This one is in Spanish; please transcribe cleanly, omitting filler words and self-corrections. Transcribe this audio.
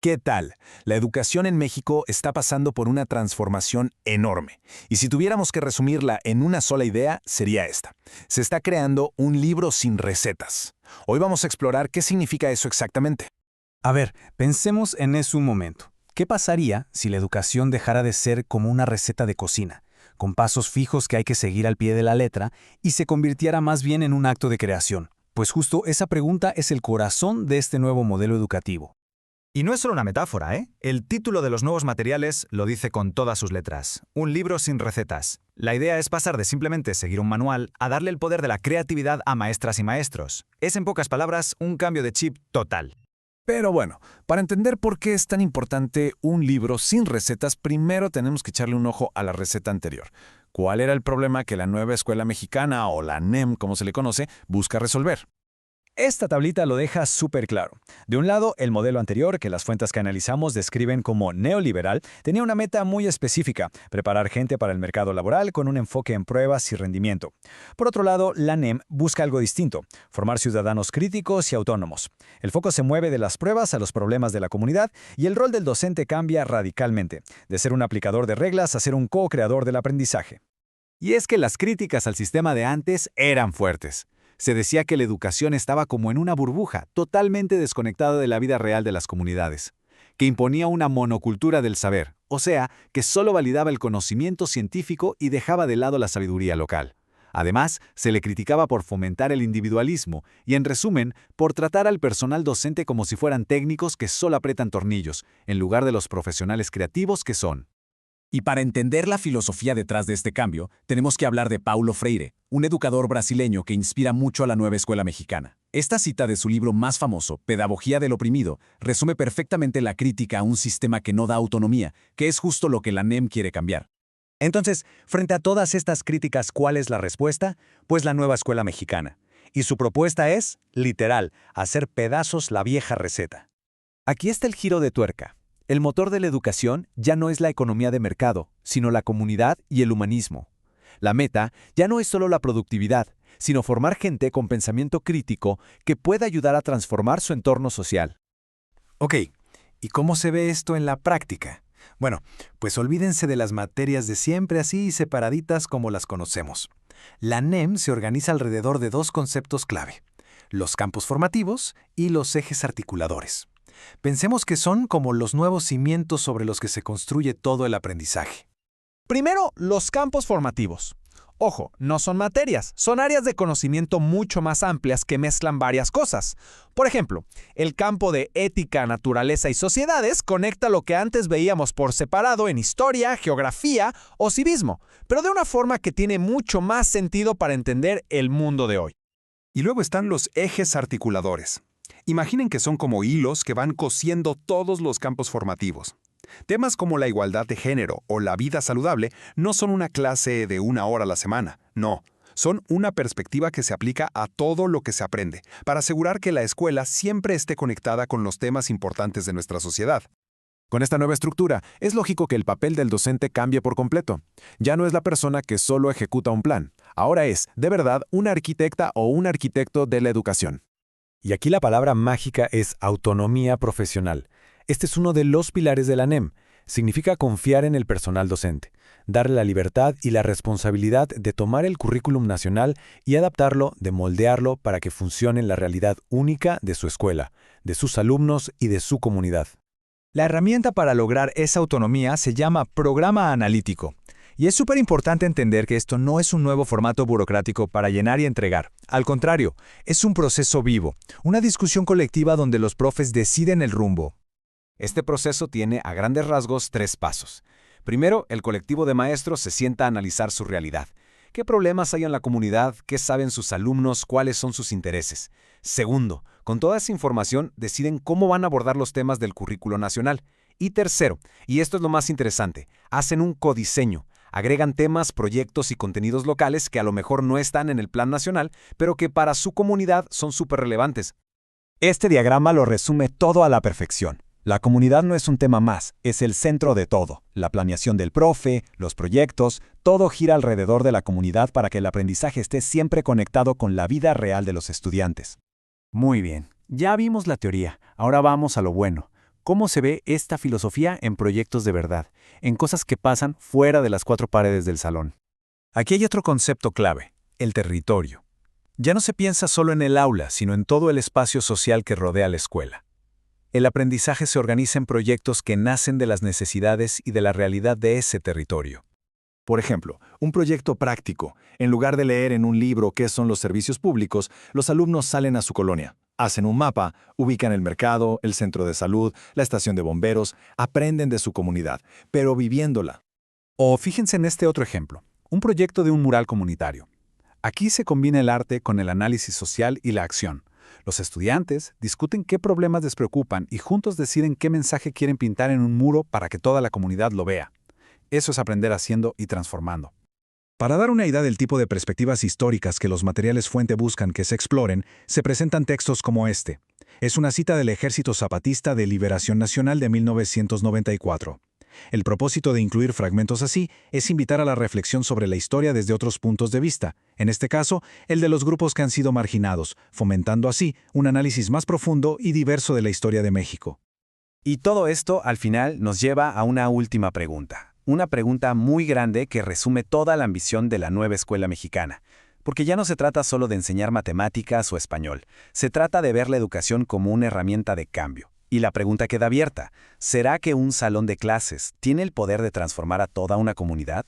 ¿Qué tal? La educación en México está pasando por una transformación enorme. Y si tuviéramos que resumirla en una sola idea, sería esta. Se está creando un libro sin recetas. Hoy vamos a explorar qué significa eso exactamente. A ver, pensemos en eso un momento. ¿Qué pasaría si la educación dejara de ser como una receta de cocina, con pasos fijos que hay que seguir al pie de la letra, y se convirtiera más bien en un acto de creación? Pues justo esa pregunta es el corazón de este nuevo modelo educativo. Y no es solo una metáfora, ¿eh? El título de los nuevos materiales lo dice con todas sus letras. Un libro sin recetas. La idea es pasar de simplemente seguir un manual a darle el poder de la creatividad a maestras y maestros. Es, en pocas palabras, un cambio de chip total. Pero bueno, para entender por qué es tan importante un libro sin recetas, primero tenemos que echarle un ojo a la receta anterior. ¿Cuál era el problema que la nueva escuela mexicana, o la NEM como se le conoce, busca resolver? Esta tablita lo deja súper claro. De un lado, el modelo anterior, que las fuentes que analizamos describen como neoliberal, tenía una meta muy específica: preparar gente para el mercado laboral con un enfoque en pruebas y rendimiento. Por otro lado, la NEM busca algo distinto: formar ciudadanos críticos y autónomos. El foco se mueve de las pruebas a los problemas de la comunidad, y el rol del docente cambia radicalmente, de ser un aplicador de reglas a ser un co-creador del aprendizaje. Y es que las críticas al sistema de antes eran fuertes. Se decía que la educación estaba como en una burbuja, totalmente desconectada de la vida real de las comunidades, que imponía una monocultura del saber, o sea, que solo validaba el conocimiento científico y dejaba de lado la sabiduría local. Además, se le criticaba por fomentar el individualismo y, en resumen, por tratar al personal docente como si fueran técnicos que solo aprietan tornillos, en lugar de los profesionales creativos que son. Y para entender la filosofía detrás de este cambio, tenemos que hablar de Paulo Freire, un educador brasileño que inspira mucho a la nueva escuela mexicana. Esta cita de su libro más famoso, Pedagogía del Oprimido, resume perfectamente la crítica a un sistema que no da autonomía, que es justo lo que la NEM quiere cambiar. Entonces, frente a todas estas críticas, ¿cuál es la respuesta? Pues la nueva escuela mexicana. Y su propuesta es, literal, hacer pedazos la vieja receta. Aquí está el giro de tuerca. El motor de la educación ya no es la economía de mercado, sino la comunidad y el humanismo. La meta ya no es solo la productividad, sino formar gente con pensamiento crítico que pueda ayudar a transformar su entorno social. Ok, ¿y cómo se ve esto en la práctica? Bueno, pues olvídense de las materias de siempre así separaditas como las conocemos. La NEM se organiza alrededor de dos conceptos clave: los campos formativos y los ejes articuladores. Pensemos que son como los nuevos cimientos sobre los que se construye todo el aprendizaje. Primero, los campos formativos. Ojo, no son materias, son áreas de conocimiento mucho más amplias que mezclan varias cosas. Por ejemplo, el campo de ética, naturaleza y sociedades conecta lo que antes veíamos por separado en historia, geografía o civismo, pero de una forma que tiene mucho más sentido para entender el mundo de hoy. Y luego están los ejes articuladores. Imaginen que son como hilos que van cosiendo todos los campos formativos. Temas como la igualdad de género o la vida saludable no son una clase de 1 hora a la semana, no. Son una perspectiva que se aplica a todo lo que se aprende, para asegurar que la escuela siempre esté conectada con los temas importantes de nuestra sociedad. Con esta nueva estructura, es lógico que el papel del docente cambie por completo. Ya no es la persona que solo ejecuta un plan. Ahora es, de verdad, una arquitecta o un arquitecto de la educación. Y aquí la palabra mágica es autonomía profesional. Este es uno de los pilares de la NEM. Significa confiar en el personal docente, darle la libertad y la responsabilidad de tomar el currículum nacional y adaptarlo, de moldearlo para que funcione en la realidad única de su escuela, de sus alumnos y de su comunidad. La herramienta para lograr esa autonomía se llama programa analítico. Y es súper importante entender que esto no es un nuevo formato burocrático para llenar y entregar. Al contrario, es un proceso vivo, una discusión colectiva donde los profes deciden el rumbo. Este proceso tiene, a grandes rasgos, 3 pasos. Primero, el colectivo de maestros se sienta a analizar su realidad. ¿Qué problemas hay en la comunidad? ¿Qué saben sus alumnos? ¿Cuáles son sus intereses? Segundo, con toda esa información deciden cómo van a abordar los temas del currículo nacional. Y tercero, y esto es lo más interesante, hacen un codiseño. Agregan temas, proyectos y contenidos locales que a lo mejor no están en el plan nacional, pero que para su comunidad son súper relevantes. Este diagrama lo resume todo a la perfección. La comunidad no es un tema más, es el centro de todo. La planeación del profe, los proyectos, todo gira alrededor de la comunidad para que el aprendizaje esté siempre conectado con la vida real de los estudiantes. Muy bien, ya vimos la teoría, ahora vamos a lo bueno. cómo se ve esta filosofía en proyectos de verdad, en cosas que pasan fuera de las cuatro paredes del salón. Aquí hay otro concepto clave, el territorio. Ya no se piensa solo en el aula, sino en todo el espacio social que rodea la escuela. El aprendizaje se organiza en proyectos que nacen de las necesidades y de la realidad de ese territorio. Por ejemplo, un proyecto práctico. En lugar de leer en un libro qué son los servicios públicos, los alumnos salen a su colonia, hacen un mapa, ubican el mercado, el centro de salud, la estación de bomberos, aprenden de su comunidad, pero viviéndola. O fíjense en este otro ejemplo, un proyecto de un mural comunitario. Aquí se combina el arte con el análisis social y la acción. Los estudiantes discuten qué problemas les preocupan y juntos deciden qué mensaje quieren pintar en un muro para que toda la comunidad lo vea. Eso es aprender haciendo y transformando. Para dar una idea del tipo de perspectivas históricas que los materiales fuente buscan que se exploren, se presentan textos como este. Es una cita del Ejército Zapatista de Liberación Nacional de 1994. El propósito de incluir fragmentos así es invitar a la reflexión sobre la historia desde otros puntos de vista, en este caso, el de los grupos que han sido marginados, fomentando así un análisis más profundo y diverso de la historia de México. Y todo esto, al final, nos lleva a una última pregunta. Una pregunta muy grande que resume toda la ambición de la nueva escuela mexicana. Porque ya no se trata solo de enseñar matemáticas o español, se trata de ver la educación como una herramienta de cambio. Y la pregunta queda abierta, ¿será que un salón de clases tiene el poder de transformar a toda una comunidad?